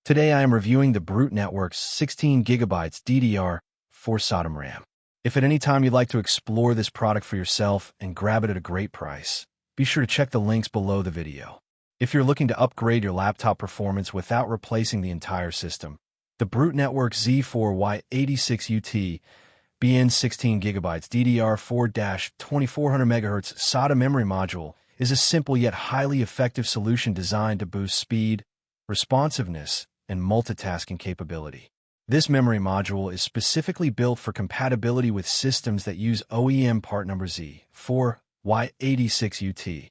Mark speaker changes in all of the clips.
Speaker 1: Today I am reviewing the Brute Networks 16GB DDR4 SODIMM RAM. If at any time you'd like to explore this product for yourself and grab it at a great price, be sure to check the links below the video. If you're looking to upgrade your laptop performance without replacing the entire system, the Brute Networks Z4Y86UT-BN 16GB DDR4-2400MHz SODIMM memory module is a simple yet highly effective solution designed to boost speed, responsiveness, and multitasking capability. This memory module is specifically built for compatibility with systems that use OEM part number Z4Y86UT,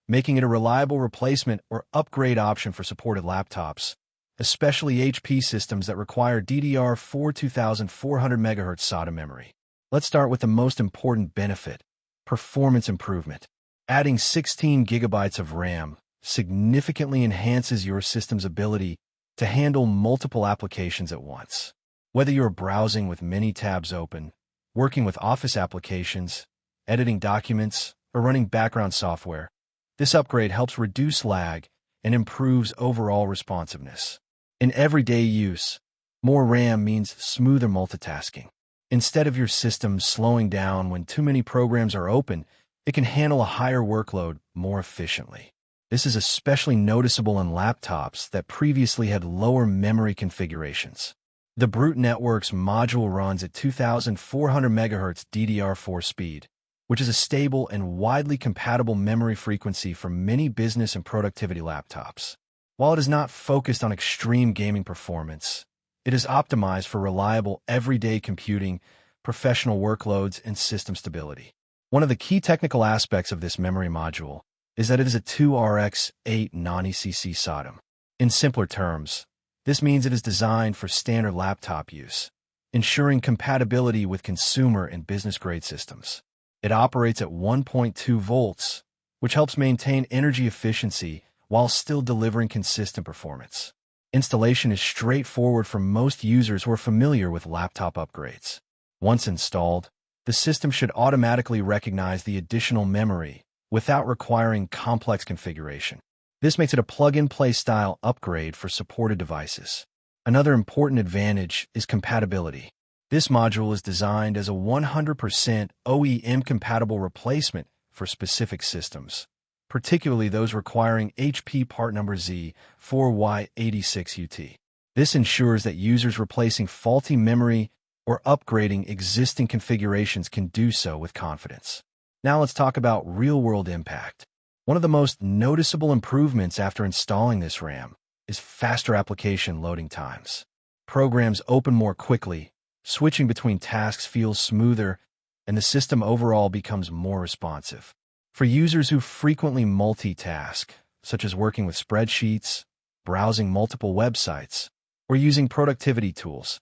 Speaker 1: making it a reliable replacement or upgrade option for supported laptops, especially HP systems that require DDR4-2400MHz SODIMM memory. Let's start with the most important benefit: performance improvement. Adding 16 GB of RAM significantly enhances your system's ability to handle multiple applications at once. Whether you're browsing with many tabs open, working with Office applications, editing documents, or running background software, this upgrade helps reduce lag and improves overall responsiveness. In everyday use, more RAM means smoother multitasking. Instead of your system slowing down when too many programs are open, it can handle a higher workload more efficiently. This is especially noticeable in laptops that previously had lower memory configurations. The Brute Networks module runs at 2400 MHz DDR4 speed, which is a stable and widely compatible memory frequency for many business and productivity laptops. While it is not focused on extreme gaming performance, it is optimized for reliable everyday computing, professional workloads, and system stability. One of the key technical aspects of this memory module is that it is a 2RX8 non-ECC SODIMM. In simpler terms, this means it is designed for standard laptop use, ensuring compatibility with consumer and business-grade systems. It operates at 1.2 volts, which helps maintain energy efficiency while still delivering consistent performance. Installation is straightforward for most users who are familiar with laptop upgrades. Once installed, the system should automatically recognize the additional memory without requiring complex configuration. This makes it a plug-and-play style upgrade for supported devices. Another important advantage is compatibility. This module is designed as a 100% OEM-compatible replacement for specific systems, particularly those requiring HP part number Z4Y86UT. This ensures that users replacing faulty memory or upgrading existing configurations can do so with confidence. Now let's talk about real-world impact. One of the most noticeable improvements after installing this RAM is faster application loading times. Programs open more quickly, switching between tasks feels smoother, and the system overall becomes more responsive. For users who frequently multitask, such as working with spreadsheets, browsing multiple websites, or using productivity tools,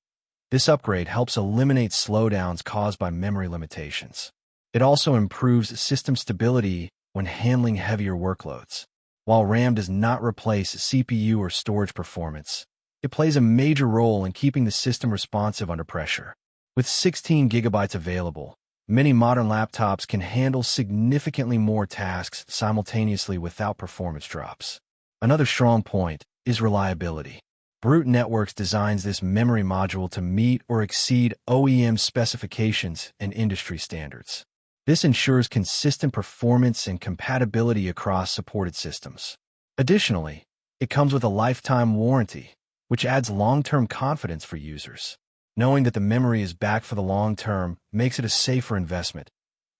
Speaker 1: this upgrade helps eliminate slowdowns caused by memory limitations. It also improves system stability when handling heavier workloads. While RAM does not replace CPU or storage performance, it plays a major role in keeping the system responsive under pressure. With 16 GB available, many modern laptops can handle significantly more tasks simultaneously without performance drops. Another strong point is reliability. Brute Networks designs this memory module to meet or exceed OEM specifications and industry standards. This ensures consistent performance and compatibility across supported systems. Additionally, it comes with a lifetime warranty, which adds long-term confidence for users. Knowing that the memory is backed for the long term makes it a safer investment,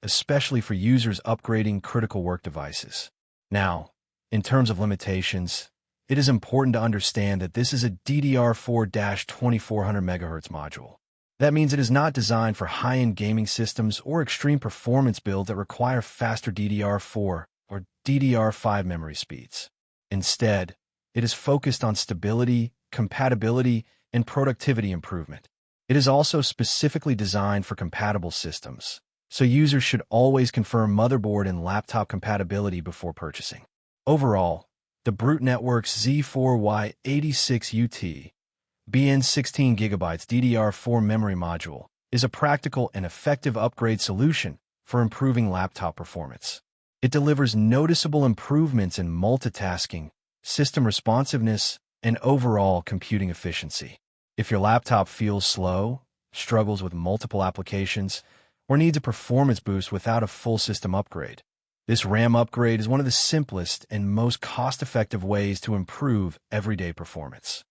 Speaker 1: especially for users upgrading critical work devices. Now, in terms of limitations, it is important to understand that this is a DDR4-2400MHz module. That means it is not designed for high-end gaming systems or extreme performance builds that require faster DDR4 or DDR5 memory speeds. Instead, it is focused on stability, compatibility, and productivity improvement. It is also specifically designed for compatible systems, so users should always confirm motherboard and laptop compatibility before purchasing. Overall, the Brute Networks Z4Y86UT-BN 16GB DDR4 memory module is a practical and effective upgrade solution for improving laptop performance. It delivers noticeable improvements in multitasking, system responsiveness, and overall computing efficiency. If your laptop feels slow, struggles with multiple applications, or needs a performance boost without a full system upgrade, this RAM upgrade is one of the simplest and most cost-effective ways to improve everyday performance.